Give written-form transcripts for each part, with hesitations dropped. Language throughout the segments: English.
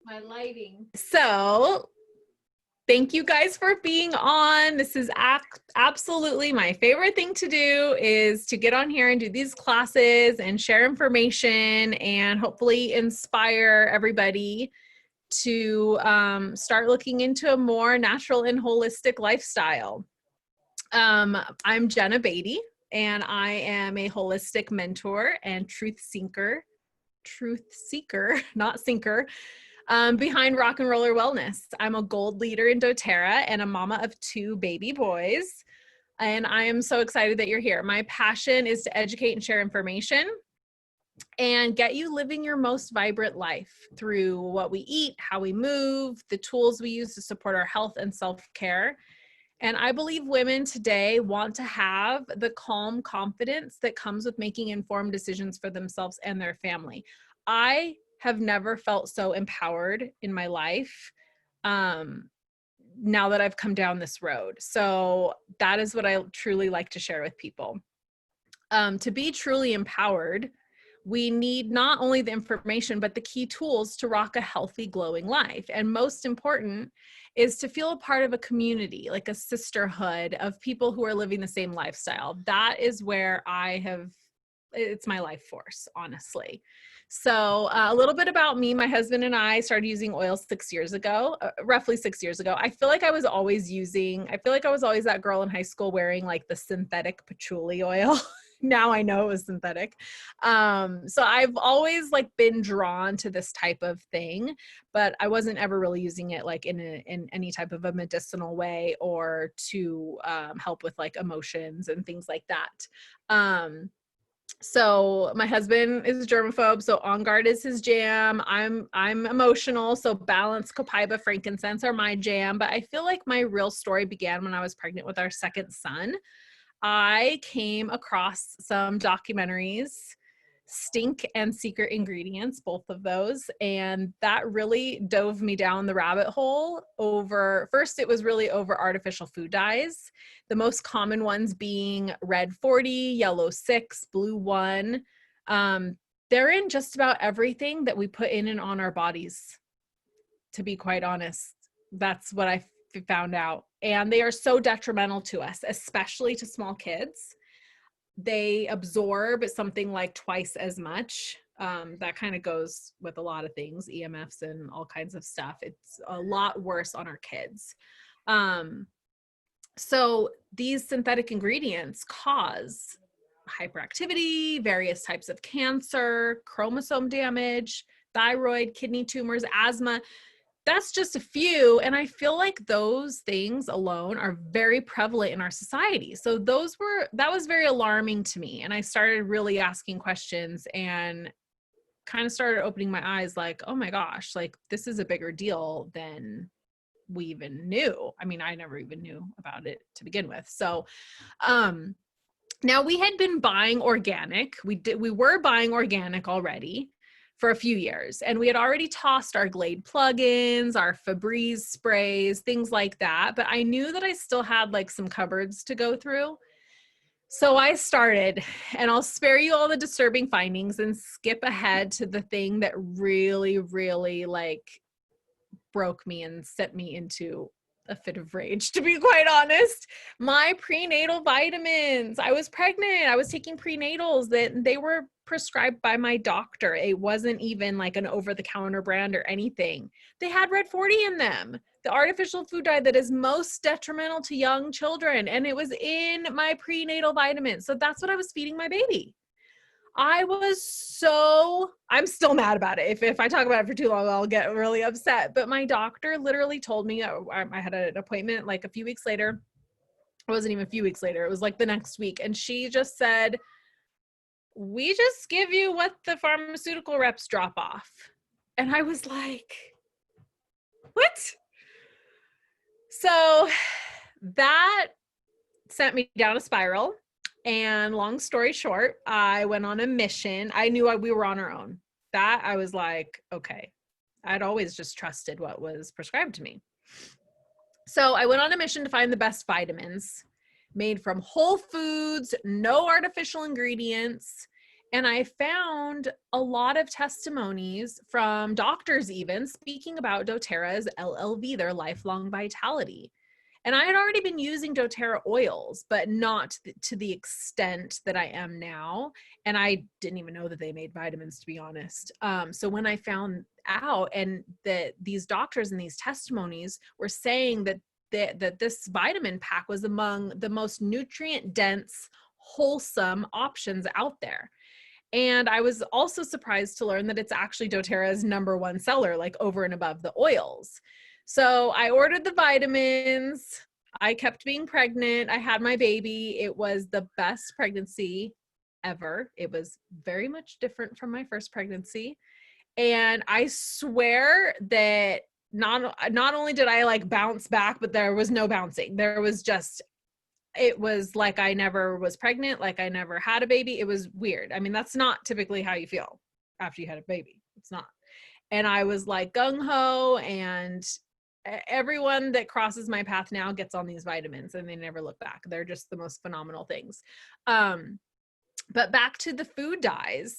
My lighting. So thank you guys for being on. This is absolutely my favorite thing to do, is to get on here and do these classes and share information and hopefully inspire everybody to start looking into a more natural and holistic lifestyle. I'm Jenna Beatty, and I am a holistic mentor and truth seeker, not sinker, behind Rock and Roller Wellness. I'm a gold leader in doTERRA and a mama of 2 baby boys. And I am so excited that you're here. My passion is to educate and share information and get you living your most vibrant life through what we eat, how we move, the tools we use to support our health and self-care. And I believe women today want to have the calm confidence that comes with making informed decisions for themselves and their family. I have never felt so empowered in my life now that I've come down this road. So that is what I truly like to share with people. To be truly empowered, we need not only the information, but the key tools to rock a healthy, glowing life. And most important is to feel a part of a community, like a sisterhood of people who are living the same lifestyle. That is where it's my life force, honestly. So a little bit about me. My husband and I started using oil 6 years ago, roughly 6 years ago. I feel like I was always that girl in high school wearing like the synthetic patchouli oil. Now I know it was synthetic. So I've always like been drawn to this type of thing, but I wasn't ever really using it like in any type of a medicinal way or to help with like emotions and things like that. So my husband is a germaphobe, so On Guard is his jam. I'm emotional, so Balance, Copaiba, frankincense are my jam. But I feel like my real story began when I was pregnant with our second son. I came across some documentaries, Stink and Secret Ingredients, both of those, and that really dove me down the rabbit hole first it was really over artificial food dyes, the most common ones being red 40, yellow 6, blue 1. They're in just about everything that we put in and on our bodies, to be quite honest. That's what I found out. And they are so detrimental to us, especially to small kids. They absorb something like twice as much. That kind of goes with a lot of things, EMFs and all kinds of stuff. It's a lot worse on our kids. So these synthetic ingredients cause hyperactivity, various types of cancer, chromosome damage, thyroid, kidney tumors, asthma. That's just a few. And I feel like those things alone are very prevalent in our society. So that was very alarming to me. And I started really asking questions and kind of started opening my eyes like, oh my gosh, like this is a bigger deal than we even knew. I mean, I never even knew about it to begin with. So, now we had been buying organic. We were buying organic already for a few years. And we had already tossed our Glade plugins, our Febreze sprays, things like that. But I knew that I still had like some cupboards to go through. So I started, and I'll spare you all the disturbing findings and skip ahead to the thing that really, really like broke me and sent me into a fit of rage, to be quite honest. My prenatal vitamins. I was pregnant. I was taking prenatals that they were prescribed by my doctor. It wasn't even like an over-the-counter brand or anything. They had red 40 in them, the artificial food dye that is most detrimental to young children. And it was in my prenatal vitamins. So that's what I was feeding my baby. I'm still mad about it. If I talk about it for too long, I'll get really upset. But my doctor literally told me, I had an appointment like a few weeks later. It wasn't even a few weeks later. It was like the next week. And she just said, we just give you what the pharmaceutical reps drop off. And I was like, what? So that sent me down a spiral. And long story short, I went on a mission. I knew we were on our own. That I was like, okay, I'd always just trusted what was prescribed to me. So I went on a mission to find the best vitamins made from whole foods, no artificial ingredients, And I found a lot of testimonies from doctors even speaking about doTERRA's LLV, their lifelong vitality. And I had already been using doTERRA oils, but not to the extent that I am now. And I didn't even know that they made vitamins, to be honest. So when I found out, and that these doctors and these testimonies were saying that this vitamin pack was among the most nutrient dense, wholesome options out there. And I was also surprised to learn that it's actually doTERRA's #1 seller, like over and above the oils. So I ordered the vitamins. I kept being pregnant. I had my baby. It was the best pregnancy ever. It was very much different from my first pregnancy. And I swear that not only did I like bounce back, but there was no bouncing. There was just, it was like I never was pregnant, like I never had a baby. It was weird. I mean, that's not typically how you feel after you had a baby. It's not. And I was like gung-ho, and everyone that crosses my path now gets on these vitamins and they never look back. They're just the most phenomenal things. But back to the food dyes.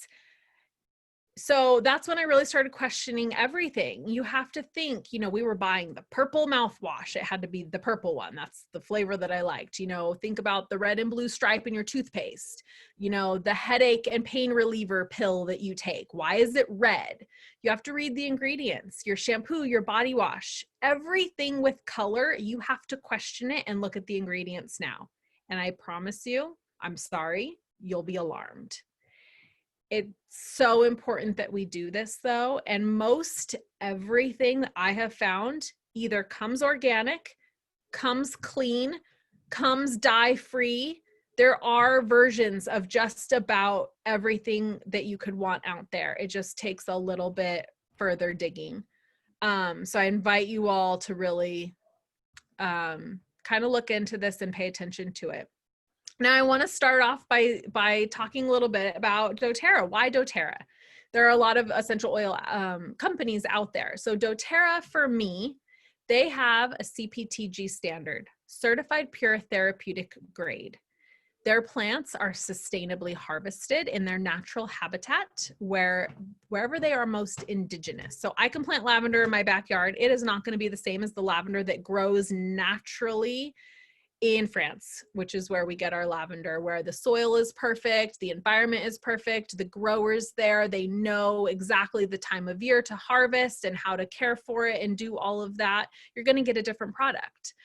So that's when I really started questioning everything. You have to think, we were buying the purple mouthwash. It had to be the purple one. That's the flavor that I liked. Think about the red and blue stripe in your toothpaste, the headache and pain reliever pill that you take. Why is it red? You have to read the ingredients, your shampoo, your body wash, everything with color. You have to question it and look at the ingredients now. And I promise you, I'm sorry, you'll be alarmed. It's so important that we do this though. And most everything that I have found either comes organic, comes clean, comes dye free. There are versions of just about everything that you could want out there. It just takes a little bit further digging. So I invite you all to really kind of look into this and pay attention to it. Now, I want to start off by talking a little bit about doTERRA. Why doTERRA? There are a lot of essential oil companies out there. So doTERRA, for me, they have a CPTG standard, certified pure therapeutic grade. Their plants are sustainably harvested in their natural habitat wherever they are most indigenous. So I can plant lavender in my backyard. It is not going to be the same as the lavender that grows naturally in France, which is where we get our lavender, where the soil is perfect, the environment is perfect, the growers there, they know exactly the time of year to harvest and how to care for it and do all of that. You're going to get a different product.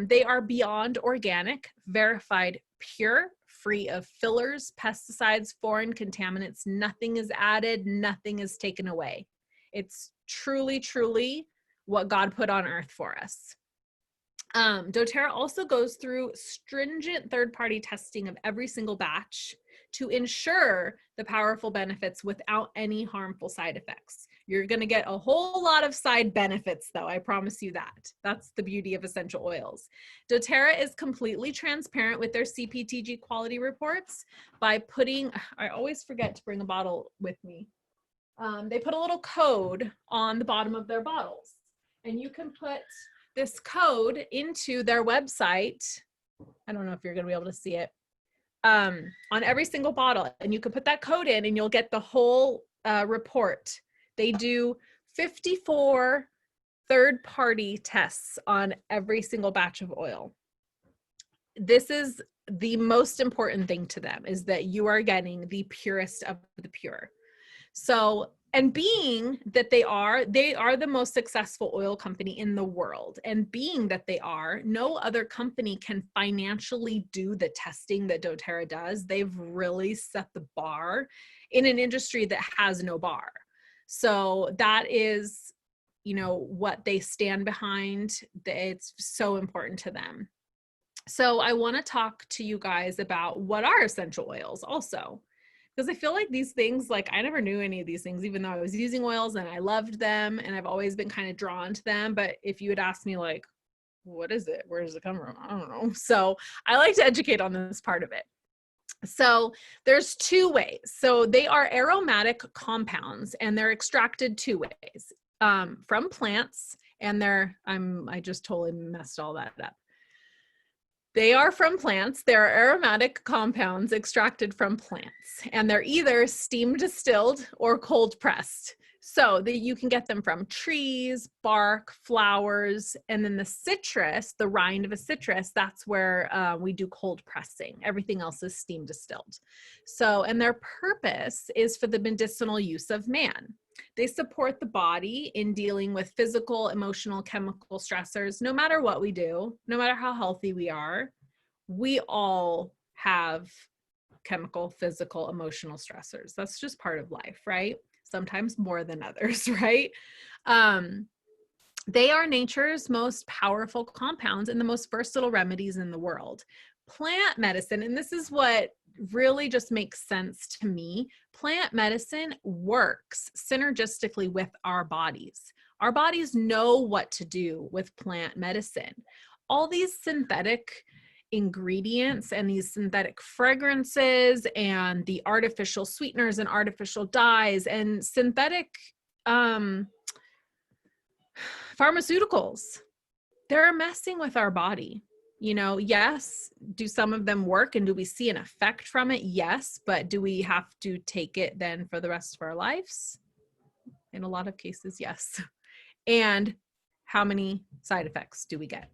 They are beyond organic, verified pure, free of fillers, pesticides, foreign contaminants. Nothing is added, nothing is taken away. It's truly, truly what God put on earth for us. doTERRA also goes through stringent third-party testing of every single batch to ensure the powerful benefits without any harmful side effects. You're going to get a whole lot of side benefits, though. I promise you that. That's the beauty of essential oils. doTERRA is completely transparent with their CPTG quality reports by putting, I always forget to bring a bottle with me. They put a little code on the bottom of their bottles, and you can put this code into their website. I don't know if you're going to be able to see it on every single bottle, and you can put that code in and you'll get the whole report. They do 54 third-party tests on every single batch of oil. This is the most important thing to them, is that you are getting the purest of the pure. So, and being that they are the most successful oil company in the world, and being that they are, no other company can financially do the testing that doTERRA does. They've really set the bar in an industry that has no bar. So that is, what they stand behind. It's so important to them. So I want to talk to you guys about what are essential oils also. Because I feel like these things, like I never knew any of these things, even though I was using oils and I loved them and I've always been kind of drawn to them. But if you had asked me like, what is it? Where does it come from? I don't know. So I like to educate on this part of it. So there's two ways. So they are aromatic compounds and they're extracted two ways, from plants, and I just totally messed all that up. They are from plants. They're aromatic compounds extracted from plants, and they're either steam distilled or cold pressed. So that you can get them from trees, bark, flowers, and then the citrus, the rind of a citrus, that's where we do cold pressing. Everything else is steam distilled. So, and their purpose is for the medicinal use of man. They support the body in dealing with physical, emotional, chemical stressors. No matter what we do, no matter how healthy we all have chemical, physical, emotional stressors. That's just part of life, right? Sometimes more than others, right? They are nature's most powerful compounds and the most versatile remedies in the world. Plant medicine, and this is what really just makes sense to me, plant medicine works synergistically with our bodies. Our bodies know what to do with plant medicine. All these synthetic ingredients and these synthetic fragrances and the artificial sweeteners and artificial dyes and synthetic pharmaceuticals, they're messing with our body. You know, yes, do some of them work and do we see an effect from it? Yes, but do we have to take it then for the rest of our lives? In a lot of cases, yes. And how many side effects do we get?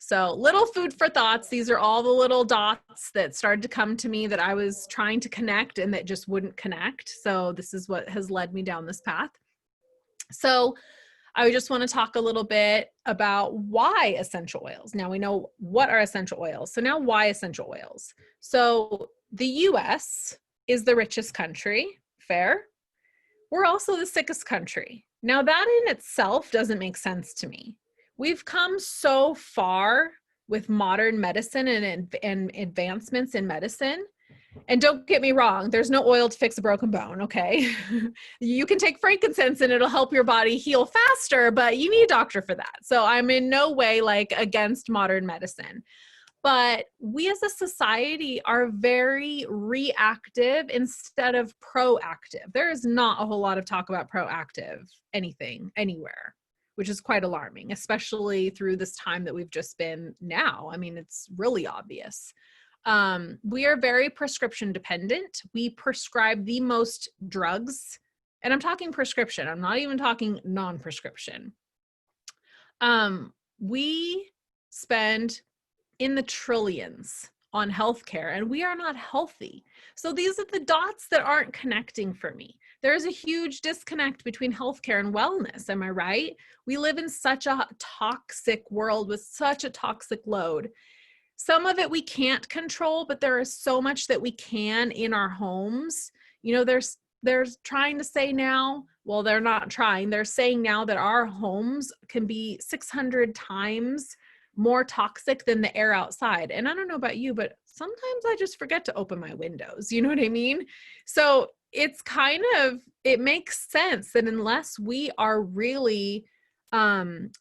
So little food for thoughts. These are all the little dots that started to come to me that I was trying to connect and that just wouldn't connect. So this is what has led me down this path. So I just want to talk a little bit about why essential oils. Now we know what are essential oils. So now why essential oils? So the US is the richest country, fair. We're also the sickest country. Now that in itself doesn't make sense to me. We've come so far with modern medicine and advancements in medicine. And don't get me wrong, there's no oil to fix a broken bone, okay? You can take frankincense and it'll help your body heal faster, but you need a doctor for that. So I'm in no way like against modern medicine. But we as a society are very reactive instead of proactive. There is not a whole lot of talk about proactive anything, anywhere, which is quite alarming, especially through this time that we've just been now. I mean, it's really obvious. We are very prescription dependent. We prescribe the most drugs, and I'm talking prescription. I'm not even talking non-prescription. We spend in the trillions on healthcare, and we are not healthy. So these are the dots that aren't connecting for me. There's a huge disconnect between healthcare and wellness. Am I right? We live in such a toxic world with such a toxic load. Some of it we can't control, but there is so much that we can in our homes. You know, there's trying to say now, well, they're not trying. They're saying now that our homes can be 600 times more toxic than the air outside. And I don't know about you, but sometimes I just forget to open my windows. You know what I mean? So it's kind of, it makes sense that unless we are really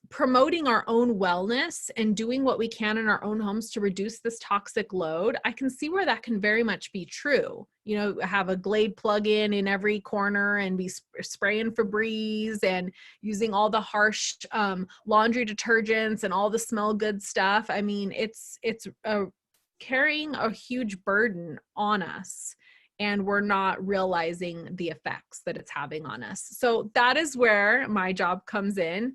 promoting our own wellness and doing what we can in our own homes to reduce this toxic load, I can see where that can very much be true. You know, have a Glade plug-in in every corner and be spraying Febreze and using all the harsh laundry detergents and all the smell good stuff. I mean, it's carrying a huge burden on us, and we're not realizing the effects that it's having on us. So that is where my job comes in,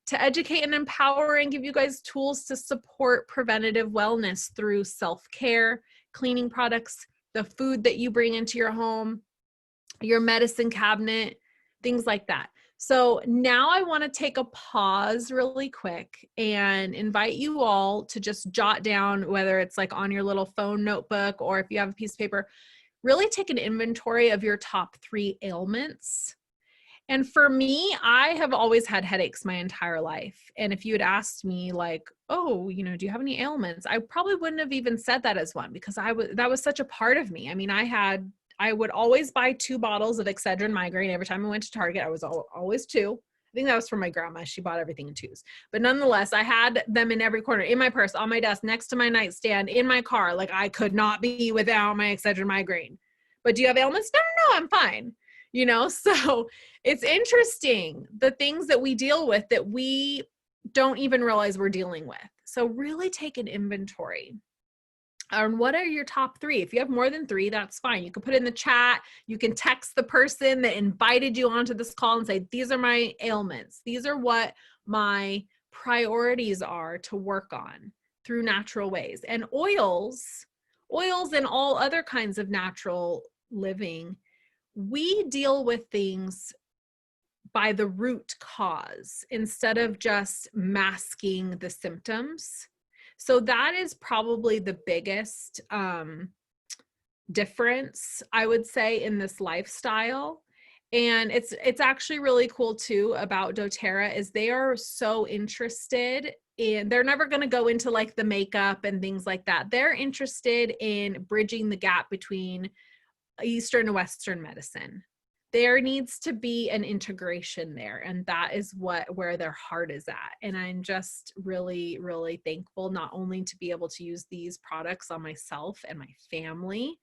to educate and empower and give you guys tools to support preventative wellness through self-care, cleaning products, the food that you bring into your home, your medicine cabinet, things like that. So now I want to take a pause really quick and invite you all to just jot down, whether it's like on your little phone notebook or if you have a piece of paper, really take an inventory of your top 3 ailments. And for me, I have always had headaches my entire life. And if you had asked me like, oh, you know, do you have any ailments? I probably wouldn't have even said that as one, because that was such a part of me. I mean, I would always buy 2 bottles of Excedrin migraine every time I went to Target. I was always 2. I think that was from my grandma. She bought everything in 2s. But nonetheless, I had them in every corner, in my purse, on my desk, next to my nightstand, in my car. Like I could not be without my Excedrin migraine. But do you have ailments? No, I'm fine. You know, so it's interesting, the things that we deal with that we don't even realize we're dealing with. So really take an inventory. And what are your top 3? If you have more than 3, that's fine. You can put it in the chat. You can text the person that invited you onto this call and say, these are my ailments. These are what my priorities are to work on through natural ways. And oils and all other kinds of natural living, we deal with things by the root cause instead of just masking the symptoms. So that is probably the biggest difference, I would say, in this lifestyle. And it's actually really cool too about doTERRA is they are so interested in, they're never going to go into like the makeup and things like that. They're interested in bridging the gap between Eastern and Western medicine. There needs to be an integration there, and that is where their heart is at. And I'm just really, really thankful not only to be able to use these products on myself and my family,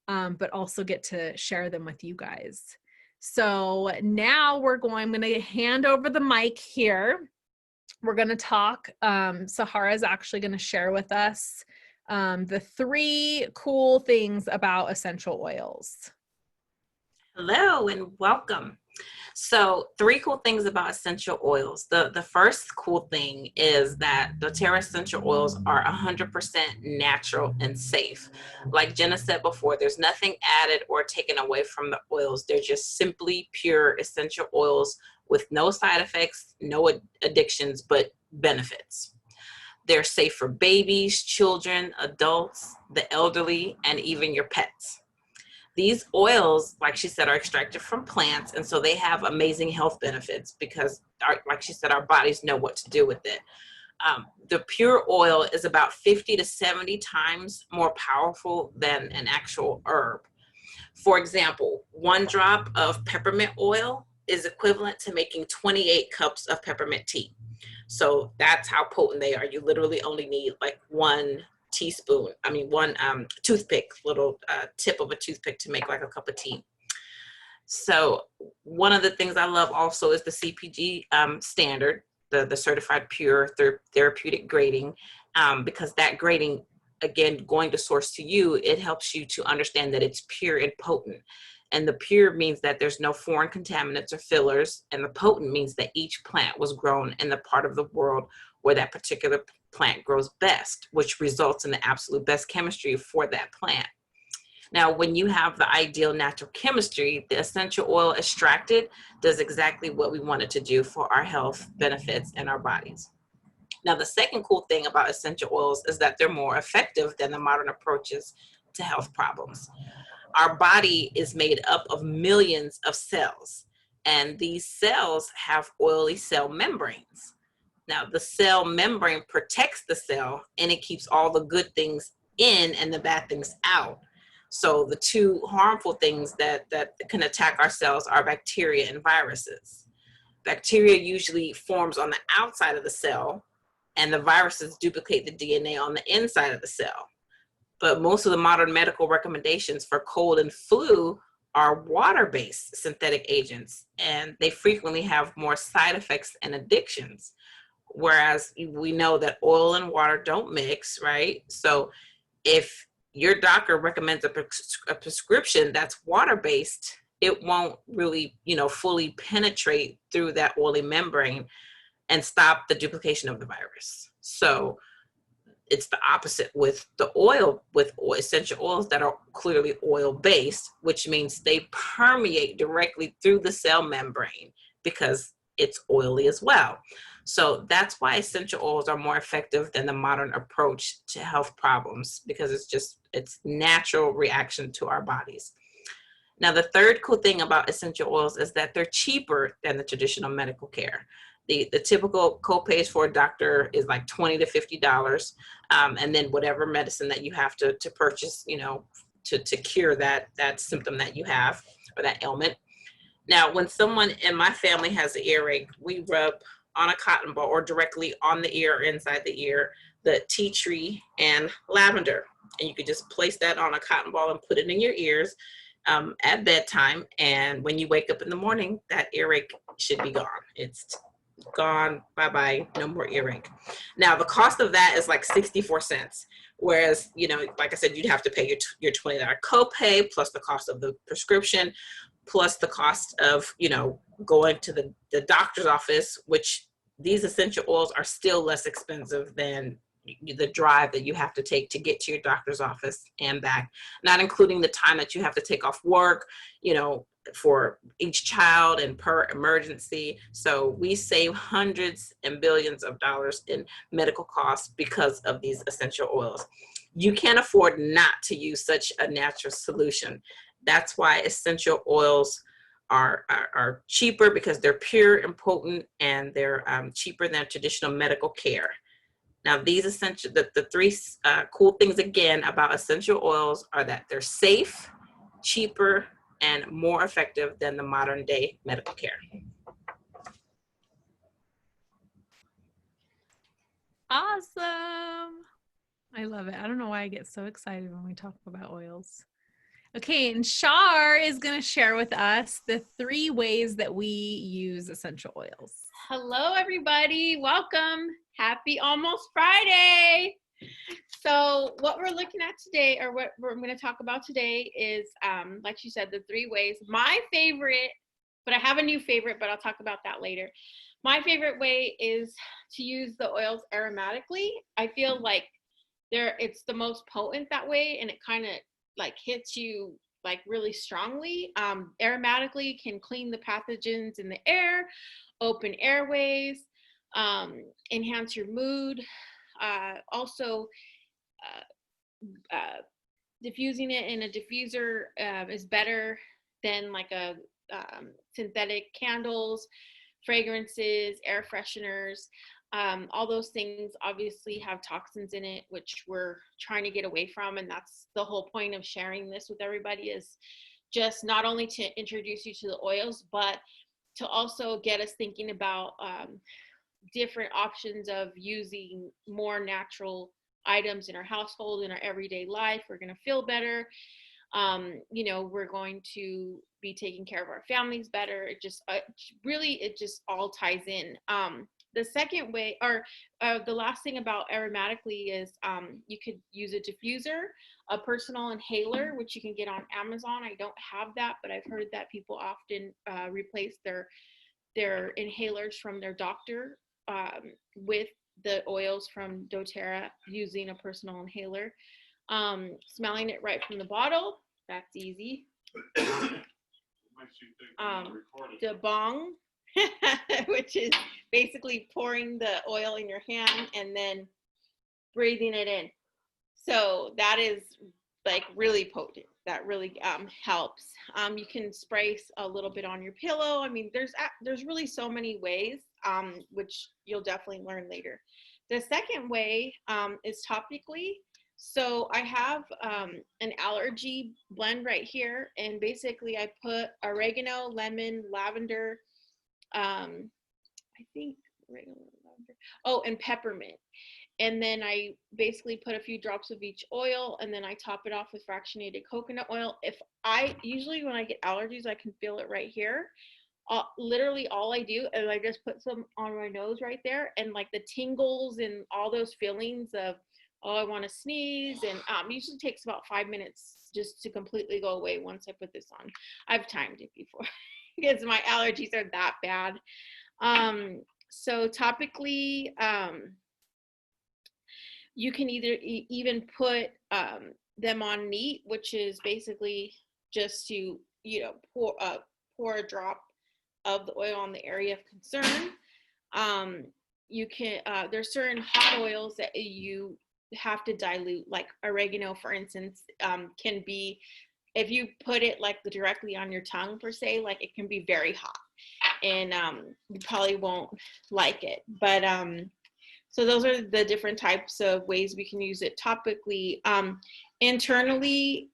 but also get to share them with you guys. So now I'm going to hand over the mic here. We're going to talk. Sajara is actually going to share with us the 3 cool things about essential oils. Hello and welcome. So 3 cool things about essential oils. The first cool thing is that doTERRA essential oils are 100% natural and safe. Like Jenna said before, there's nothing added or taken away from the oils. They're just simply pure essential oils with no side effects, no addictions, but benefits. They're safe for babies, children, adults, the elderly, and even your pets. These oils, like she said, are extracted from plants, and so they have amazing health benefits because, like she said, our bodies know what to do with it. The pure oil is about 50 to 70 times more powerful than an actual herb. For example, 1 drop of peppermint oil is equivalent to making 28 cups of peppermint tea. So that's how potent they are. You literally only need like 1 toothpick, little tip of a toothpick to make like a cup of tea. So one of the things I love also is the CPG standard, the certified pure therapeutic grading, because that grading, again, going to source to you, it helps you to understand that it's pure and potent. And the pure means that there's no foreign contaminants or fillers, and the potent means that each plant was grown in the part of the world where that particular plant grows best, which results in the absolute best chemistry for that plant. Now, when you have the ideal natural chemistry, the essential oil extracted does exactly what we want it to do for our health benefits and our bodies. Now, the second cool thing about essential oils is that they're more effective than the modern approaches to health problems. Our body is made up of millions of cells, and these cells have oily cell membranes. Now, the cell membrane protects the cell, and it keeps all the good things in and the bad things out. So the 2 harmful things that can attack our cells are bacteria and viruses. Bacteria usually forms on the outside of the cell, and the viruses duplicate the DNA on the inside of the cell. But most of the modern medical recommendations for cold and flu are water-based synthetic agents, and they frequently have more side effects and addictions. Whereas we know that oil and water don't mix, right? So if your doctor recommends a prescription that's water-based, it won't really, fully penetrate through that oily membrane and stop the duplication of the virus. So it's the opposite with the oil, with essential oils that are clearly oil-based, which means they permeate directly through the cell membrane because it's oily as well. So that's why essential oils are more effective than the modern approach to health problems, because it's natural reaction to our bodies. Now, the third cool thing about essential oils is that they're cheaper than the traditional medical care. The typical copays for a doctor is like $20 to $50, and then whatever medicine that you have to purchase, to cure that symptom that you have or that ailment. Now, when someone in my family has an earache, we rub on a cotton ball or directly on the ear or inside the ear, the tea tree and lavender. And you could just place that on a cotton ball and put it in your ears at bedtime. And when you wake up in the morning, that earache should be gone. It's gone, bye-bye, no more earache. Now, the cost of that is like 64 cents. Whereas, you know, like I said, you'd have to pay your $20 copay plus the cost of the prescription, plus the cost of, you know, going to the doctor's office, which these essential oils are still less expensive than the drive that you have to take to get to your doctor's office and back, not including the time that you have to take off work, you know, for each child and per emergency. So we save hundreds and billions of dollars in medical costs because of these essential oils. You can't afford not to use such a natural solution. That's why essential oils are cheaper, because they're pure and potent, and they're cheaper than traditional medical care. Now, these essential, the three cool things again about essential oils are that they're safe, cheaper, and more effective than the modern day medical care. Awesome. I love it. I don't know why I get so excited when we talk about oils. Okay, and Shar is going to share with us the 3 ways that we use essential oils. Hello, everybody. Welcome. Happy almost Friday. So what we're looking at today, or what we're going to talk about today is, like she said, the 3 ways. My favorite, but I have a new favorite, but I'll talk about that later. My favorite way is to use the oils aromatically. I feel like it's the most potent that way, and it kind of like hits you like really strongly. Aromatically can clean the pathogens in the air, open airways, enhance your mood. Also, diffusing it in a diffuser is better than like a synthetic candles, fragrances, air fresheners. All those things obviously have toxins in it, which we're trying to get away from. And that's the whole point of sharing this with everybody, is just not only to introduce you to the oils, but to also get us thinking about different options of using more natural items in our household, in our everyday life. We're going to feel better. You know, we're going to be taking care of our families better. It just all ties in. The second way, or the last thing about aromatically is you could use a diffuser, a personal inhaler, which you can get on Amazon. I don't have that, but I've heard that people often replace their inhalers from their doctor with the oils from doTERRA using a personal inhaler. Smelling it right from the bottle, that's easy. The bong, which is basically pouring the oil in your hand and then breathing it in. So that is like really potent. That really helps. You can spray a little bit on your pillow. I mean, there's really so many ways, which you'll definitely learn later. The second way is topically. So I have an allergy blend right here, and basically I put oregano, lemon, lavender, I think oregano, lavender, and peppermint. And then I basically put a few drops of each oil, and then I top it off with fractionated coconut oil. Usually when I get allergies, I can feel it right here. Literally all I do is I just put some on my nose right there, and like the tingles and all those feelings of, I want to sneeze, and usually takes about 5 minutes just to completely go away once I put this on. I've timed it before because my allergies are that bad. So topically, you can either even put them on neat, which is basically just to, pour a drop of the oil on the area of concern. You can, there's certain hot oils that you have to dilute, like oregano, for instance, can be, if you put it like directly on your tongue per se, like it can be very hot, and you probably won't like it. But so those are the different types of ways we can use it topically. Internally,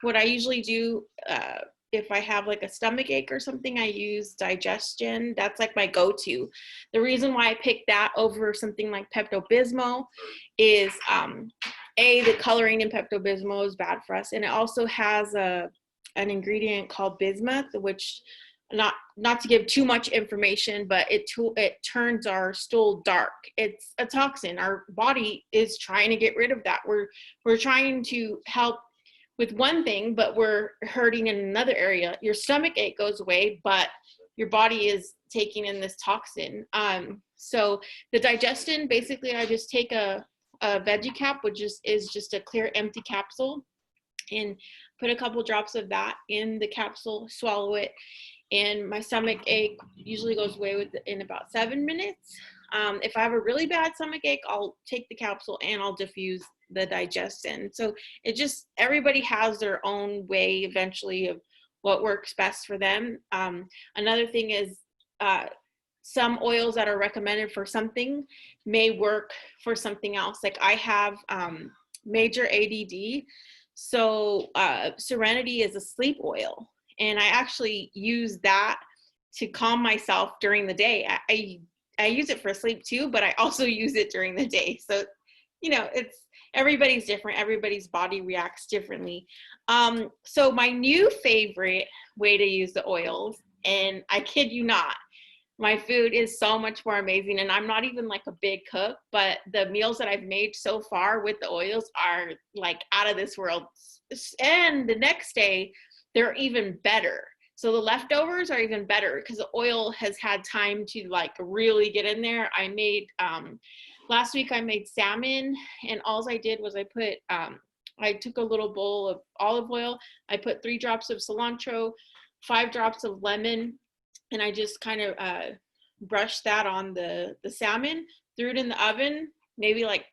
what I usually do, if I have like a stomach ache or something, I use Digestion. That's like my go-to. The reason why I picked that over something like Pepto-Bismol is, the coloring in Pepto-Bismol is bad for us. And it also has an ingredient called bismuth, which not to give too much information, but it turns our stool dark. It's a toxin. Our body is trying to get rid of that. We're trying to help with one thing, but we're hurting in another area. Your stomach ache goes away, but your body is taking in this toxin. So the digestion, basically, I just take a veggie cap, which is just a clear empty capsule, and put a couple drops of that in the capsule, swallow it, and my stomach ache usually goes away in about 7 minutes. If I have a really bad stomach ache, I'll take the capsule and I'll diffuse the digestion. So everybody has their own way eventually of what works best for them. Another thing is some oils that are recommended for something may work for something else. Like I have major ADD. So Serenity is a sleep oil. And I actually use that to calm myself during the day. I use it for sleep too, but I also use it during the day. So, everybody's different. Everybody's body reacts differently. So my new favorite way to use the oils, and I kid you not, my food is so much more amazing. And I'm not even like a big cook, but the meals that I've made so far with the oils are like out of this world. And the next day, they're even better. So the leftovers are even better because the oil has had time to like really get in there. I made, last week I made salmon, and all I did was I took a little bowl of olive oil. I put 3 drops of cilantro, 5 drops of lemon, and I just kind of brushed that on the salmon, threw it in the oven, maybe like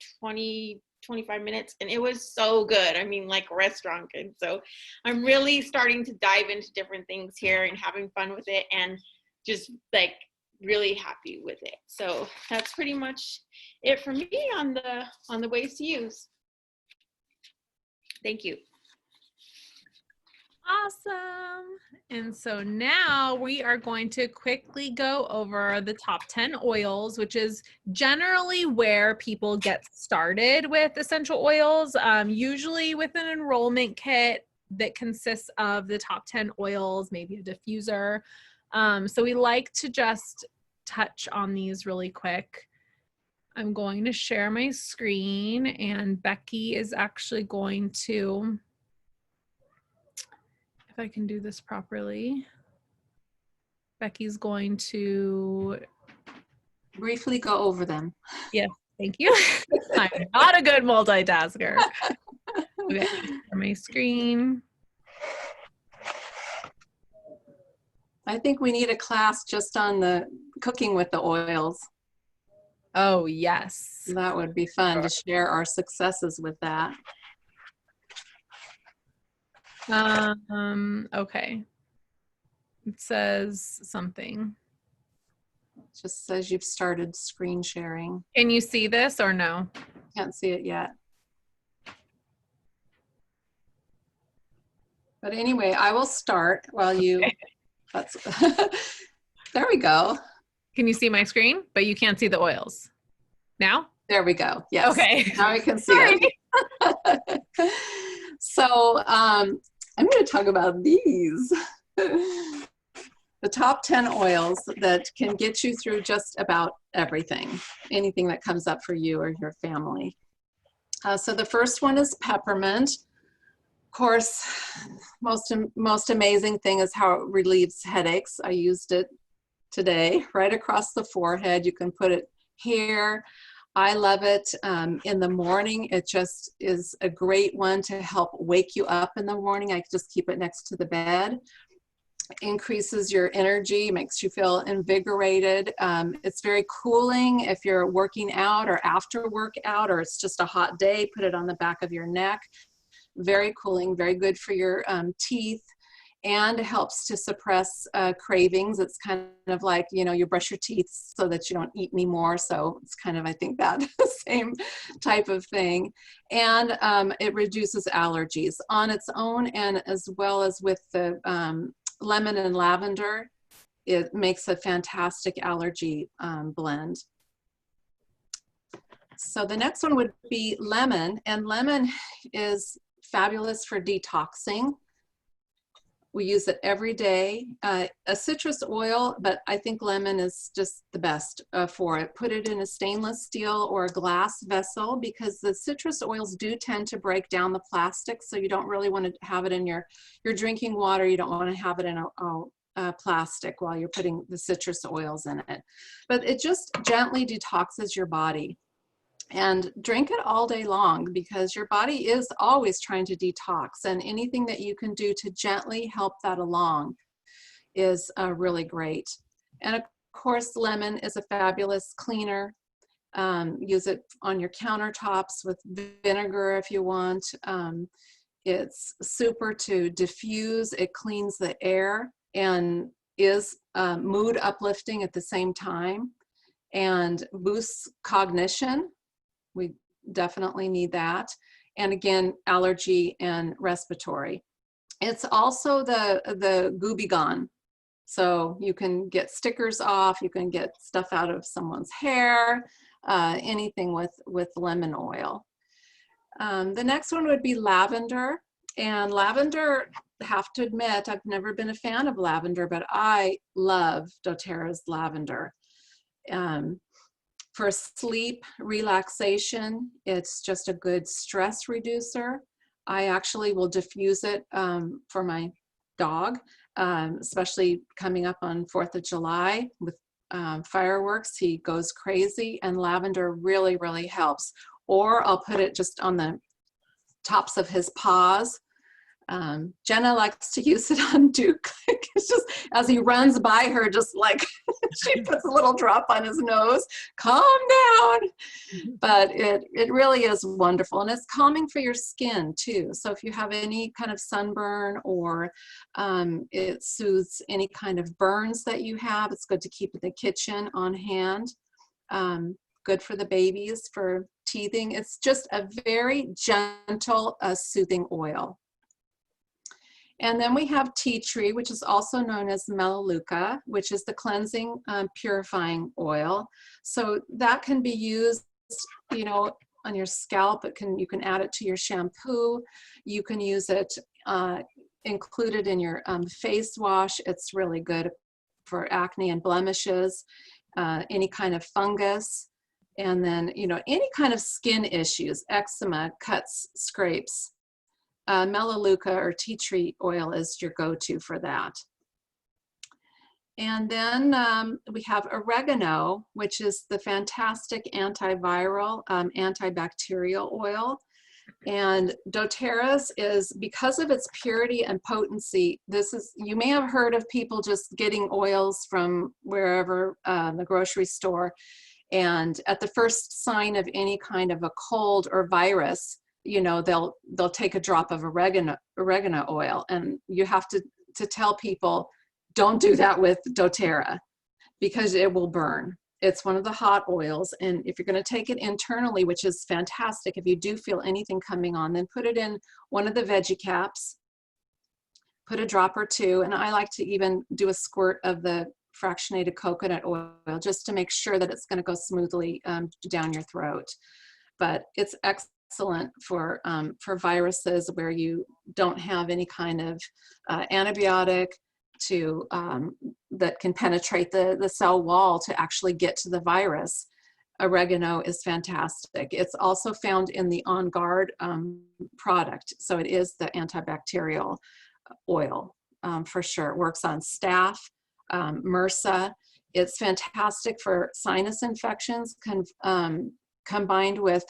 25 minutes, and it was so good. I mean, like restaurant good. So I'm really starting to dive into different things here and having fun with it, and just like really happy with it. So that's pretty much it for me on the ways to use. Thank you. Awesome. And so now we are going to quickly go over the top 10 oils, which is generally where people get started with essential oils, usually with an enrollment kit that consists of the top 10 oils, maybe a diffuser. So we like to just touch on these really quick. I'm going to share my screen, and Becky is actually going to, if I can do this properly, Becky's going to briefly go over them. Yes, thank you. I'm not a good multitasker. Okay, share my screen. I think we need a class just on the cooking with the oils. Oh, yes. That would be fun to share our successes with that. Okay. It says something. It just says you've started screen sharing. Can you see this or no? Can't see it yet. But anyway, I will start while you, that's, there we go. Can you see my screen? But you can't see the oils. Now? There we go. Yes. Okay. Now I can see it. So I'm going to talk about these. The top 10 oils that can get you through just about everything, anything that comes up for you or your family. So the first one is peppermint. Of course, most amazing thing is how it relieves headaches. I used it today right across the forehead. You can put it here. I love it in the morning. It just is a great one to help wake you up in the morning. I just keep it next to the bed. Increases your energy, makes you feel invigorated. It's very cooling if you're working out or after workout, or it's just a hot day, put it on the back of your neck. Very cooling, very good for your teeth, and helps to suppress cravings. It's kind of like, you know, you brush your teeth so that you don't eat anymore. So it's kind of, I think, that same type of thing. And it reduces allergies on its own, and as well as with the lemon and lavender, it makes a fantastic allergy blend. So the next one would be lemon, and lemon is fabulous for detoxing. We use it every day. A citrus oil, but I think lemon is just the best for it. Put it in a stainless steel or a glass vessel, because the citrus oils do tend to break down the plastic, so you don't really want to have it in your drinking water. You don't want to have it in a plastic while you're putting the citrus oils in it. But it just gently detoxes your body. And drink it all day long, because your body is always trying to detox, and anything that you can do to gently help that along is really great. And of course, lemon is a fabulous cleaner. Use it on your countertops with vinegar if you want. It's super to diffuse. It cleans the air and is mood uplifting at the same time, and boosts cognition. We definitely need that. And again, allergy and respiratory. It's also the Gooby Gone. So you can get stickers off, you can get stuff out of someone's hair, anything with lemon oil. The next one would be lavender. And lavender, I have to admit, I've never been a fan of lavender, but I love doTERRA's lavender. For sleep, relaxation, it's just a good stress reducer. I actually will diffuse it for my dog, especially coming up on 4th of July with fireworks. He goes crazy, and lavender really, really helps. Or I'll put it just on the tops of his paws. Jenna likes to use it on Duke. It's just as he runs by her, just like she puts a little drop on his nose, calm down. But it really is wonderful, and it's calming for your skin too. So if you have any kind of sunburn, or it soothes any kind of burns that you have, it's good to keep in the kitchen on hand. Good for the babies for teething. It's just a very gentle, soothing oil. And then we have tea tree, which is also known as melaleuca, which is the cleansing, purifying oil. So that can be used, you know, on your scalp. You can add it to your shampoo. You can use it included in your face wash. It's really good for acne and blemishes, any kind of fungus, and then, you know, any kind of skin issues, eczema, cuts, scrapes. Melaleuca or tea tree oil is your go-to for that. And then we have oregano, which is the fantastic antiviral, antibacterial oil. And doTERRA's is, because of its purity and potency, you may have heard of people just getting oils from wherever, the grocery store, and at the first sign of any kind of a cold or virus, you know, they'll take a drop of oregano oil, and you have to tell people, don't do that with doTERRA, because it will burn. It's one of the hot oils, and if you're going to take it internally, which is fantastic, if you do feel anything coming on, then put it in one of the veggie caps, put a drop or two, and I like to even do a squirt of the fractionated coconut oil just to make sure that it's going to go smoothly down your throat. But it's excellent for viruses where you don't have any kind of antibiotic that can penetrate the cell wall to actually get to the virus. Oregano is fantastic. It's also found in the On Guard product, so it is the antibacterial oil for sure. It works on staph, MRSA. It's fantastic for sinus infections, combined with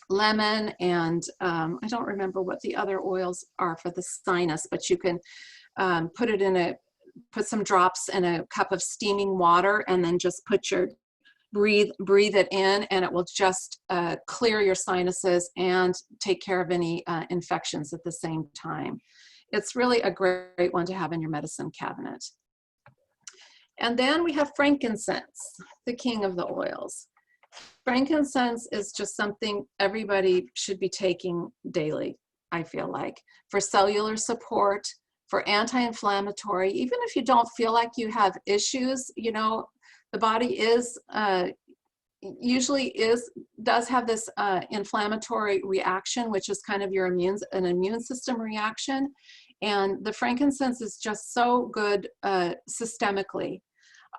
lemon, and I don't remember what the other oils are for the sinus, but you can put some drops in a cup of steaming water, and then just breathe it in, and it will just clear your sinuses and take care of any infections at the same time. It's really a great one to have in your medicine cabinet. And then we have frankincense, the king of the oils. Frankincense is just something everybody should be taking daily, I feel like, for cellular support, for anti-inflammatory. Even if you don't feel like you have issues, you know, the body does have this inflammatory reaction, which is kind of an immune system reaction. And the frankincense is just so good systemically.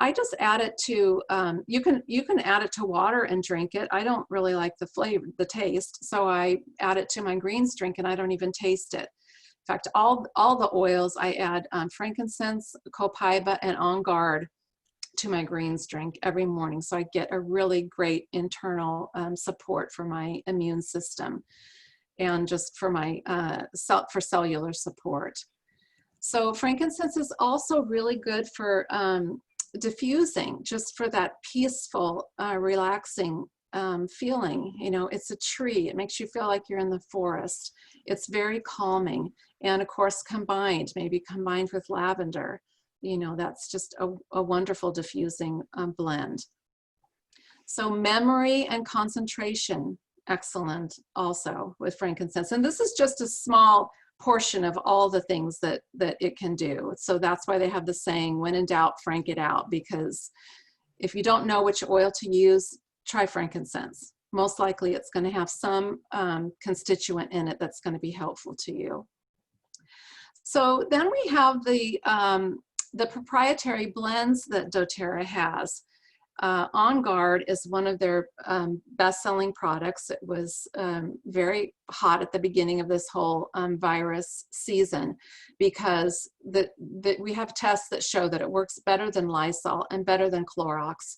I just add it to, you can add it to water and drink it. I don't really like the flavor, the taste, so I add it to my greens drink and I don't even taste it. In fact, all the oils I add frankincense, copaiba, and On Guard to my greens drink every morning, so I get a really great internal support for my immune system and just for my for cellular support. So frankincense is also really good for diffusing, just for that peaceful, relaxing feeling. You know, it's a tree. It makes you feel like you're in the forest. It's very calming. And of course, maybe combined with lavender, you know, that's just a wonderful diffusing blend. So memory and concentration, excellent also with frankincense. And this is just a small portion of all the things that it can do. So that's why they have the saying, when in doubt, frank it out, because if you don't know which oil to use, try frankincense. Most likely it's going to have some constituent in it that's going to be helpful to you. So then we have the proprietary blends that doTERRA has. On Guard is one of their best-selling products. It was very hot at the beginning of this whole virus season, because we have tests that show that it works better than Lysol and better than Clorox,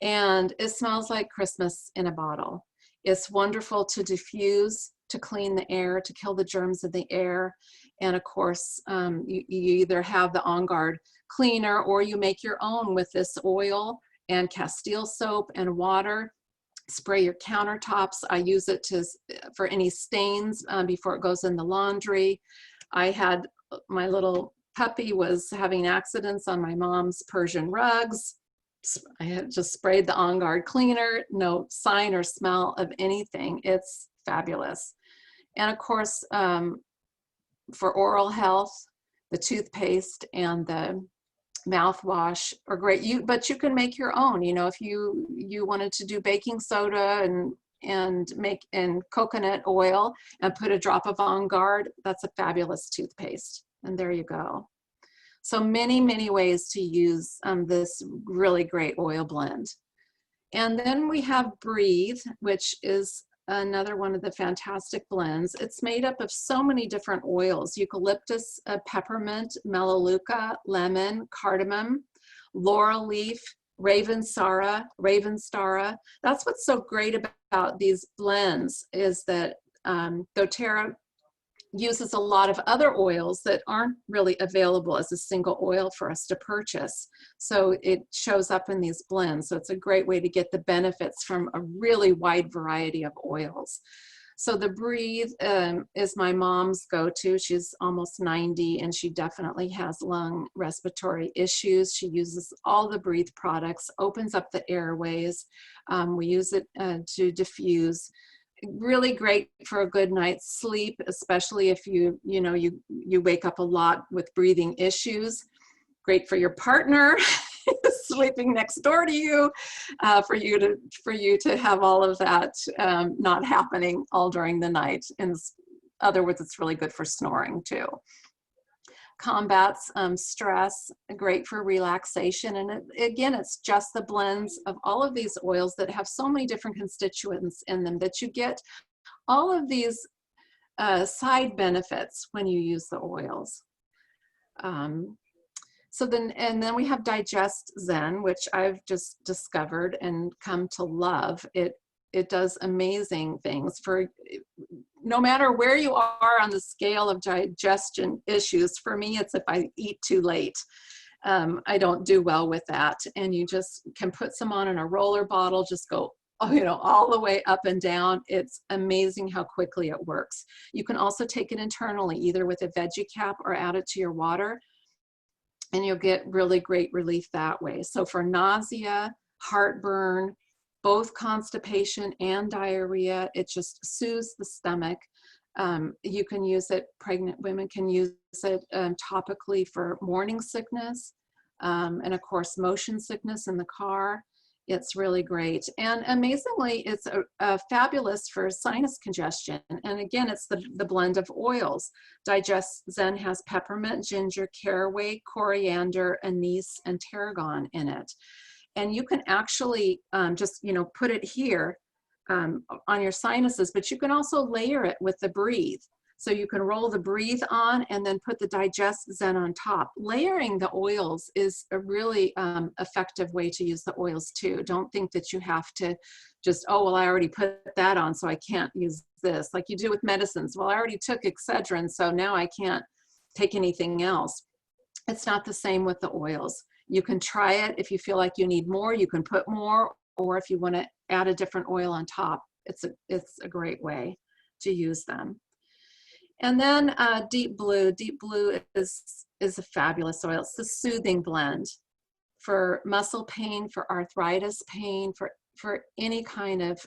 and it smells like Christmas in a bottle. It's wonderful to diffuse, to clean the air, to kill the germs in the air, and of course you either have the On Guard cleaner or you make your own with this oil and Castile soap and water. Spray your countertops. I use it for any stains before it goes in the laundry. I had, my little puppy was having accidents on my mom's Persian rugs. I had just sprayed the On Guard cleaner, no sign or smell of anything. It's fabulous. And of course, for oral health, the toothpaste and the mouthwash are great. But you can make your own. You know, if you wanted to do baking soda and coconut oil and put a drop of On Guard, that's a fabulous toothpaste. And there you go. So many, many ways to use this really great oil blend. And then we have Breathe, which is another one of the fantastic blends. It's made up of so many different oils: eucalyptus, peppermint, melaleuca, lemon, cardamom, laurel leaf, ravensara. That's what's so great about these blends, is that doTERRA uses a lot of other oils that aren't really available as a single oil for us to purchase. So it shows up in these blends. So it's a great way to get the benefits from a really wide variety of oils. So the Breathe is my mom's go-to. She's almost 90 and she definitely has lung respiratory issues. She uses all the Breathe products, opens up the airways. We use it to diffuse. Really great for a good night's sleep, especially if you wake up a lot with breathing issues. Great for your partner sleeping next door to you, for you to have all of that not happening all during the night. In other words, it's really good for snoring too. Combats stress, great for relaxation. And again, it's just the blends of all of these oils that have so many different constituents in them that you get all of these side benefits when you use the oils. And then we have Digest Zen, which I've just discovered and come to love. It does amazing things for no matter where you are on the scale of digestion issues. For me, it's if I eat too late. I don't do well with that. And you just can put some on in a roller bottle, just go, all the way up and down. It's amazing how quickly it works. You can also take it internally, either with a veggie cap or add it to your water, and you'll get really great relief that way. So for nausea, heartburn, both constipation and diarrhea, it just soothes the stomach. You can use it, pregnant women can use it topically for morning sickness, and of course motion sickness in the car. It's really great. And amazingly, it's fabulous for sinus congestion. And again, it's the blend of oils. Digest Zen has peppermint, ginger, caraway, coriander, anise, and tarragon in it. And you can actually just, put it here on your sinuses, but you can also layer it with the Breathe. So you can roll the Breathe on and then put the Digest Zen on top. Layering the oils is a really effective way to use the oils too. Don't think that you have to just, oh, well, I already put that on, so I can't use this. Like you do with medicines. Well, I already took Excedrin, so now I can't take anything else. It's not the same with the oils. You can try it. If you feel like you need more, you can put more, or if you want to add a different oil on top, it's a great way to use them. And then Deep Blue. Deep Blue is a fabulous oil. It's the soothing blend for muscle pain, for arthritis pain, for any kind of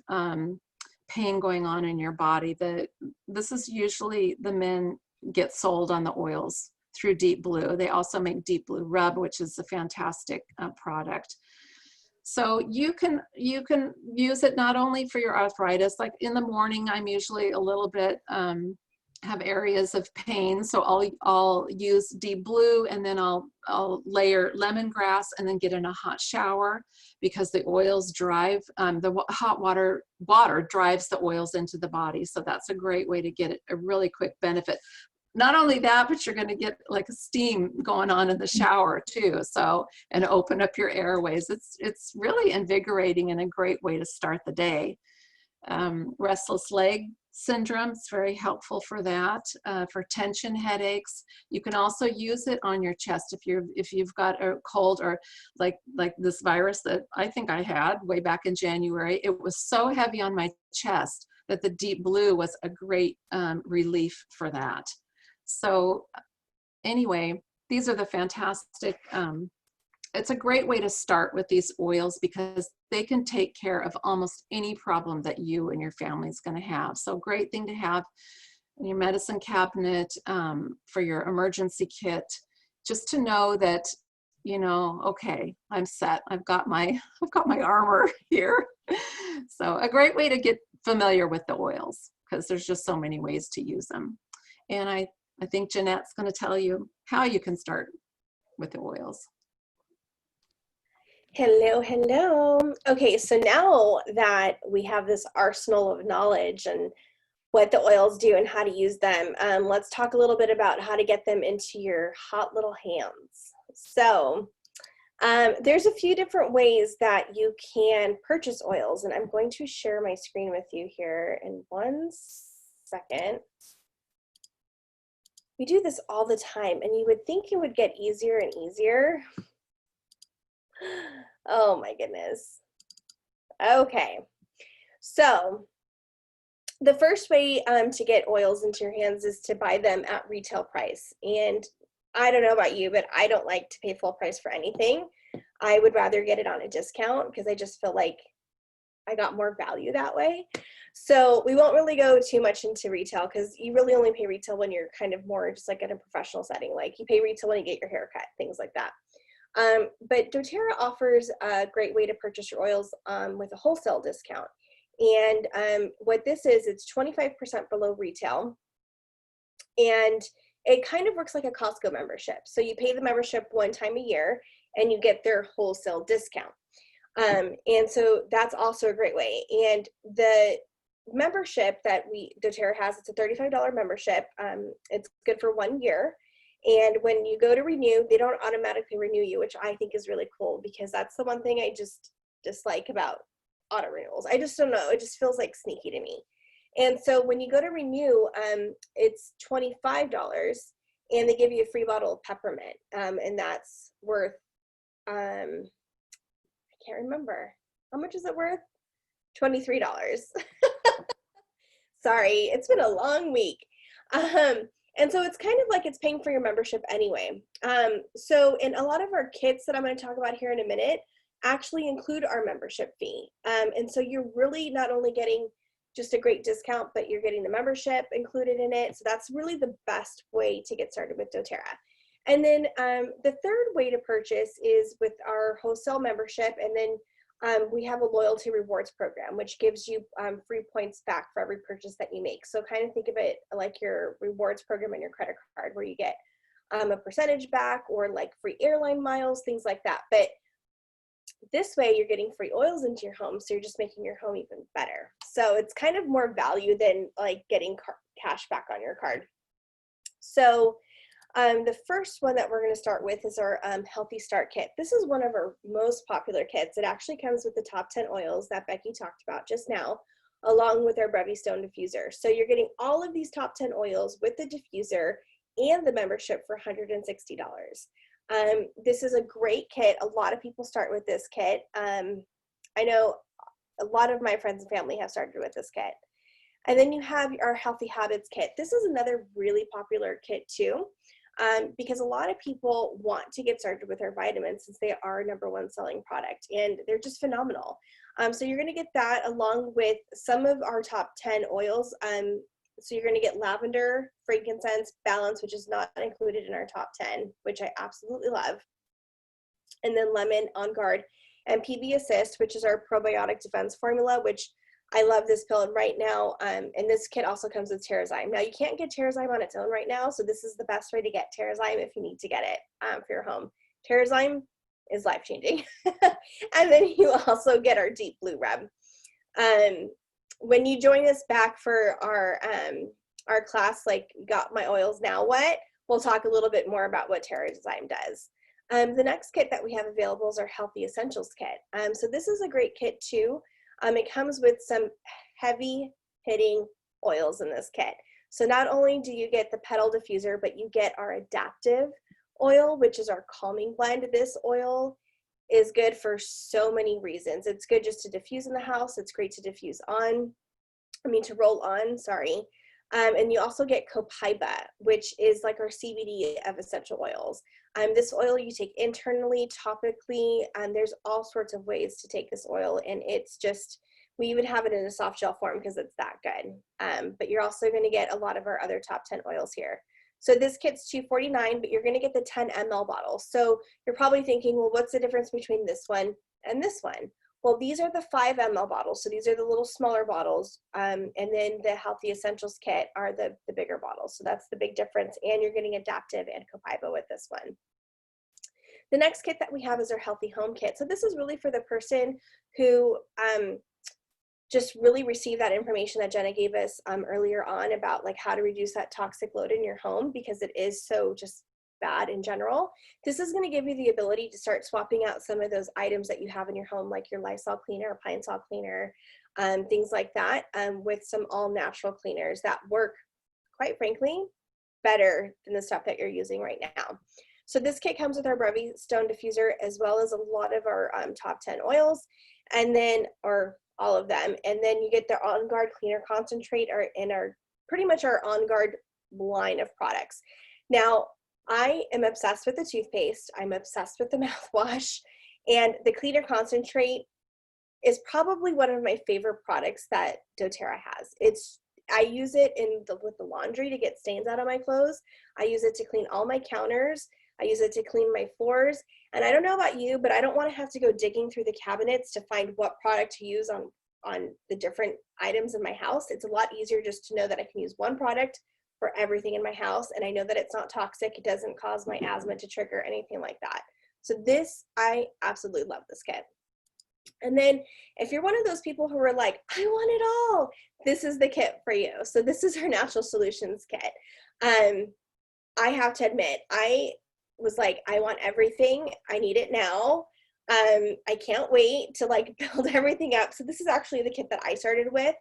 pain going on in your body. This is usually the men get sold on the oils through Deep Blue. They also make Deep Blue Rub, which is a fantastic product. So you can use it not only for your arthritis. Like in the morning, I'm usually a little bit have areas of pain, so I'll use Deep Blue, and then I'll layer lemongrass and then get in a hot shower, because the oils drive the hot water drives the oils into the body. So that's a great way to get a really quick benefit. Not only that, but you're going to get like a steam going on in the shower too. So, and open up your airways. It's really invigorating and a great way to start the day. Restless leg syndrome is very helpful for that. For tension headaches, you can also use it on your chest if you've got a cold, or like this virus that I think I had way back in January. It was so heavy on my chest that the Deep Blue was a great relief for that. So anyway, these are the fantastic, it's a great way to start with these oils, because they can take care of almost any problem that you and your family is going to have. So great thing to have in your medicine cabinet, for your emergency kit, just to know that, okay, I'm set. I've got my armor here. So a great way to get familiar with the oils, because there's just so many ways to use them. And I think Janette's going to tell you how you can start with the oils. Hello. Okay, so now that we have this arsenal of knowledge and what the oils do and how to use them, let's talk a little bit about how to get them into your hot little hands. So there's a few different ways that you can purchase oils, and I'm going to share my screen with you here in 1 second. We do this all the time, and you would think it would get easier and easier. Oh my goodness. Okay, so the first way to get oils into your hands is to buy them at retail price. And I don't know about you, but I don't like to pay full price for anything. I would rather get it on a discount, because I just feel like I got more value that way. So we won't really go too much into retail, because you really only pay retail when you're kind of more just like in a professional setting. Like you pay retail when you get your hair cut, things like that. But doTERRA offers a great way to purchase your oils with a wholesale discount. And what this is, it's 25% below retail. And it kind of works like a Costco membership. So you pay the membership one time a year and you get their wholesale discount. And so that's also a great way. And the membership that doTERRA has, it's a $35 membership. It's good for 1 year. And when you go to renew, they don't automatically renew you, which I think is really cool, because that's the one thing I just dislike about auto renewals. I just don't know. It just feels like sneaky to me. And so when you go to renew, it's $25, and they give you a free bottle of peppermint. And that's worth, I can't remember. How much is it worth? $23. Sorry, it's been a long week. And so it's kind of like it's paying for your membership anyway. So, and a lot of our kits that I'm going to talk about here in a minute actually include our membership fee. And so you're really not only getting just a great discount, but you're getting the membership included in it. So that's really the best way to get started with doTERRA. And then the third way to purchase is with our wholesale membership. And then we have a loyalty rewards program, which gives you free points back for every purchase that you make. So kind of think of it like your rewards program on your credit card, where you get a percentage back or like free airline miles, things like that. But this way you're getting free oils into your home, so you're just making your home even better. So it's kind of more value than like getting cash back on your card. So the first one that we're going to start with is our Healthy Start Kit. This is one of our most popular kits. It actually comes with the top 10 oils that Becky talked about just now, along with our Brevy Stone diffuser. So you're getting all of these top 10 oils with the diffuser and the membership for $160. This is a great kit. A lot of people start with this kit. I know a lot of my friends and family have started with this kit. And then you have our Healthy Habits kit. This is another really popular kit too, because a lot of people want to get started with their vitamins since they are our #1 selling product, and they're just phenomenal. So you're gonna get that along with some of our top 10 oils. So you're gonna get lavender, frankincense, balance, which is not included in our top 10, which I absolutely love. And then lemon, On Guard, and PB Assist, which is our probiotic defense formula, which I love this pill. And right now, and this kit also comes with Terrazyme. Now you can't get Terrazyme on its own right now, so this is the best way to get Terrazyme if you need to get it for your home. Terrazyme is life-changing. And then you also get our Deep Blue Rub. When you join us back for our class, like Got My Oils Now What, we'll talk a little bit more about what Terrazyme does. The next kit that we have available is our Healthy Essentials kit. So this is a great kit too. It comes with some heavy hitting oils in this kit. So not only do you get the petal diffuser, but you get our adaptive oil, which is our calming blend. This oil is good for so many reasons. It's good just to diffuse in the house. It's great to diffuse on, to roll on, sorry. And you also get copaiba, which is like our CBD of essential oils. This oil you take internally, topically, and there's all sorts of ways to take this oil, and it's just, we even have it in a soft gel form because it's that good. But you're also going to get a lot of our other top 10 oils here. So this kit's $249, but you're going to get the 10 ml bottle. So you're probably thinking, well, what's the difference between this one and this one? Well, these are the 5 ml bottles. So these are the little smaller bottles. And then the Healthy Essentials kit are the bigger bottles. So that's the big difference. And you're getting adaptive and copaiba with this one. The next kit that we have is our Healthy Home kit. So this is really for the person who just really received that information that Jenna gave us earlier on about like how to reduce that toxic load in your home, because it is so just bad in general. This is going to give you the ability to start swapping out some of those items that you have in your home, like your Lysol cleaner, Pine Sol cleaner, things like that, with some all natural cleaners that work, quite frankly, better than the stuff that you're using right now. So this kit comes with our Brevy Stone diffuser, as well as a lot of our top 10 oils, and then, or all of them. And then you get the On Guard Cleaner Concentrate, and our pretty much our On Guard line of products. Now, I am obsessed with the toothpaste. I'm obsessed with the mouthwash, and the Cleaner Concentrate is probably one of my favorite products that doTERRA has. I use it with the laundry to get stains out of my clothes. I use it to clean all my counters. I use it to clean my floors. And I don't know about you, but I don't want to have to go digging through the cabinets to find what product to use on the different items in my house. It's a lot easier just to know that I can use one product for everything in my house, and I know that it's not toxic. It doesn't cause my asthma to trigger, anything like that. So this, I absolutely love this kit. And then if you're one of those people who are like, I want it all, this is the kit for you. So this is our Natural Solutions kit. I have to admit, I was like, I want everything. I need it now. I can't wait to like build everything up. So this is actually the kit that I started with,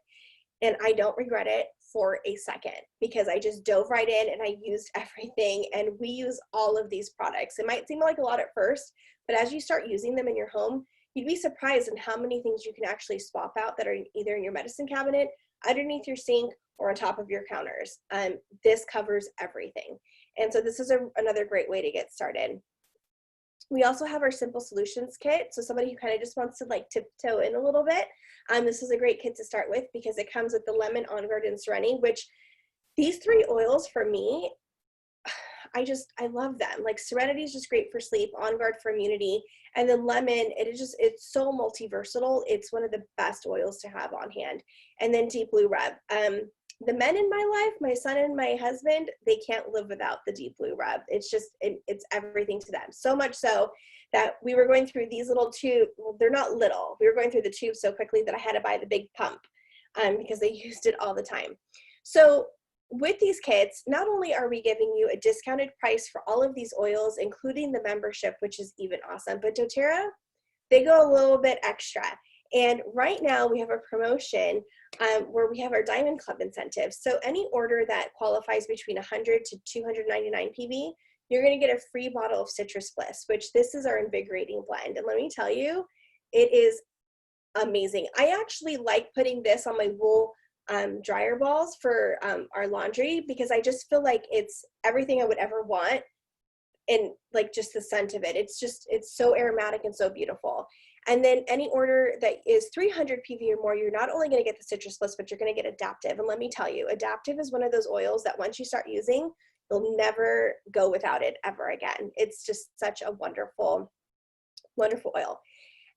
and I don't regret it for a second, because I just dove right in and I used everything, and we use all of these products. It might seem like a lot at first, but as you start using them in your home, you'd be surprised in how many things you can actually swap out that are either in your medicine cabinet, underneath your sink, or on top of your counters. This covers everything. And so this is another great way to get started. We also have our Simple Solutions kit. So somebody who kind of just wants to like tiptoe in a little bit, this is a great kit to start with, because it comes with the lemon, On Guard, and Serenity, which these 3 oils for me, I love them. Like Serenity is just great for sleep, On Guard for immunity, and then lemon, it's so multi-versatile. It's one of the best oils to have on hand. And then Deep Blue Rub. The men in my life, my son and my husband, they can't live without the Deep Blue Rub. It's just, it's everything to them. So much so that we were going through these little tubes. Well, they're not little. We were going through the tubes so quickly that I had to buy the big pump because they used it all the time. So with these kits, not only are we giving you a discounted price for all of these oils, including the membership, which is even awesome, but doTERRA, they go a little bit extra. And right now we have a promotion where we have our Diamond Club incentive. So any order that qualifies between 100 to 299 PV, you're going to get a free bottle of Citrus Bliss, which this is our invigorating blend. And let me tell you, it is amazing. I actually like putting this on my wool dryer balls for our laundry because I just feel like it's everything I would ever want. And like just the scent of it, it's so aromatic and so beautiful. And then any order that is 300 PV or more, you're not only going to get the Citrus Bliss, but you're going to get Adaptive. And let me tell you, Adaptive is one of those oils that once you start using, you'll never go without it ever again. It's just such a wonderful, wonderful oil.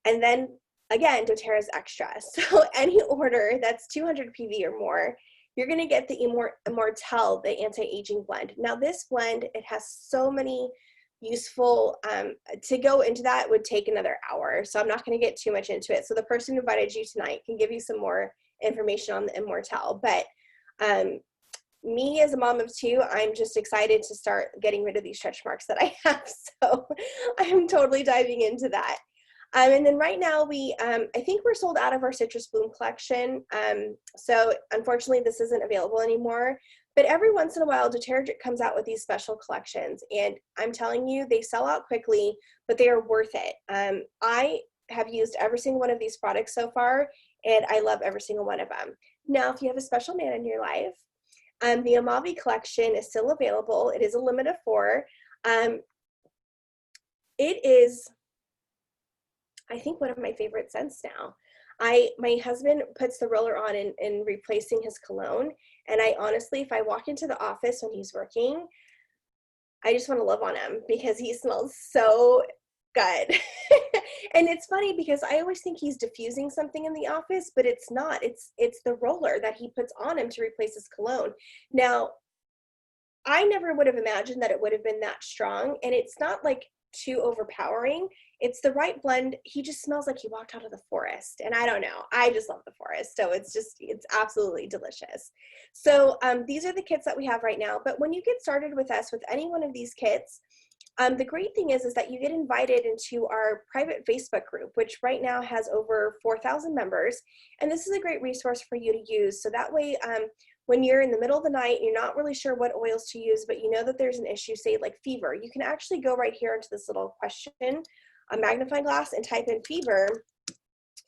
And then again, doTERRA is extra. So any order that's 200 PV or more, you're going to get the Immortelle, the anti-aging blend. Now this blend, it has so many useful, to go into that would take another hour. So I'm not going to get too much into it. So the person who invited you tonight can give you some more information on the Immortelle. But me as a mom of two, I'm just excited to start getting rid of these stretch marks that I have. So I'm totally diving into that. And then right now I think we're sold out of our Citrus Bloom collection. So unfortunately this isn't available anymore, but every once in a while doTERRA comes out with these special collections and I'm telling you, they sell out quickly, but they are worth it. I have used every single one of these products so far and I love every single one of them. Now, if you have a special man in your life, the Amavi collection is still available. It is a limit of 4. It is, I think, one of my favorite scents now. My husband puts the roller on in replacing his cologne. And I honestly, if I walk into the office when he's working, I just want to love on him because he smells so good. And it's funny because I always think he's diffusing something in the office, but it's not. It's the roller that he puts on him to replace his cologne. Now, I never would have imagined that it would have been that strong. And it's not like too overpowering. It's the right blend. He just smells like he walked out of the forest. And I don't know, I just love the forest. So it's absolutely delicious. So these are the kits that we have right now. But when you get started with us with any one of these kits, the great thing is that you get invited into our private Facebook group, which right now has over 4,000 members. And this is a great resource for you to use. So that way, when you're in the middle of the night, you're not really sure what oils to use, but you know that there's an issue, say like fever, you can actually go right here into this little question, a magnifying glass, and type in fever.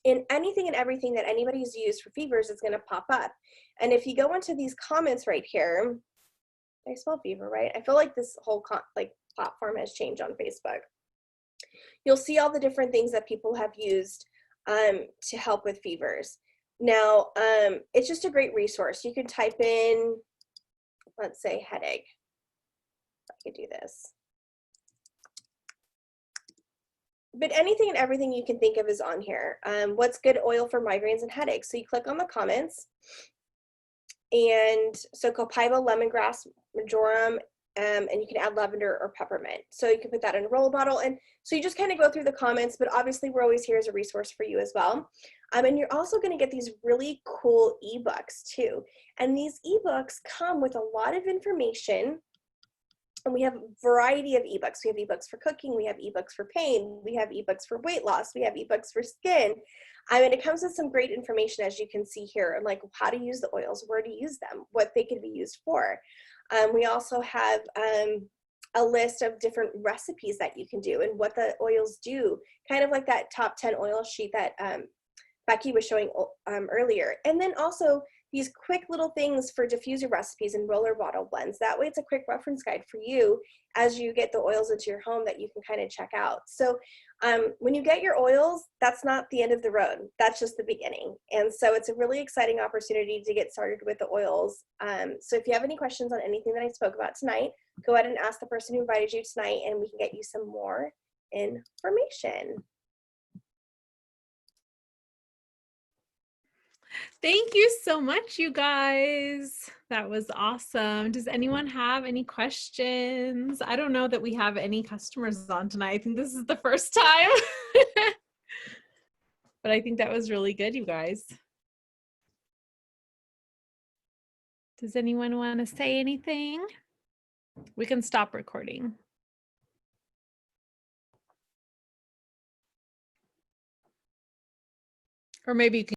And anything and everything that anybody's used for fevers is going to pop up. And if you go into these comments right here, I spell fever right? I feel like this whole platform has changed on Facebook. You'll see all the different things that people have used to help with fevers. Now, it's just a great resource. You can type in, let's say, headache. I could do this. But anything and everything you can think of is on here. What's good oil for migraines and headaches? So you click on the comments. And so copaiba, lemongrass, marjoram, and you can add lavender or peppermint. So you can put that in a roll bottle. And so you just kind of go through the comments, but obviously we're always here as a resource for you as well. And you're also going to get these really cool ebooks too. And these ebooks come with a lot of information. And we have a variety of ebooks. We have ebooks for cooking. We have ebooks for pain. We have ebooks for weight loss. We have ebooks for skin. And it comes with some great information, as you can see here, like how to use the oils, where to use them, what they can be used for. We also have a list of different recipes that you can do and what the oils do, kind of like that top 10 oil sheet that Becky was showing earlier. And then also these quick little things for diffuser recipes and roller bottle blends. That way it's a quick reference guide for you as you get the oils into your home that you can kind of check out. So when you get your oils, that's not the end of the road. That's just the beginning. And so it's a really exciting opportunity to get started with the oils. So if you have any questions on anything that I spoke about tonight, go ahead and ask the person who invited you tonight and we can get you some more information. Thank you so much, you guys. That was awesome. Does anyone have any questions? I don't know that we have any customers on tonight. I think this is the first time. But I think that was really good, you guys. Does anyone want to say anything? We can stop recording. Or maybe you can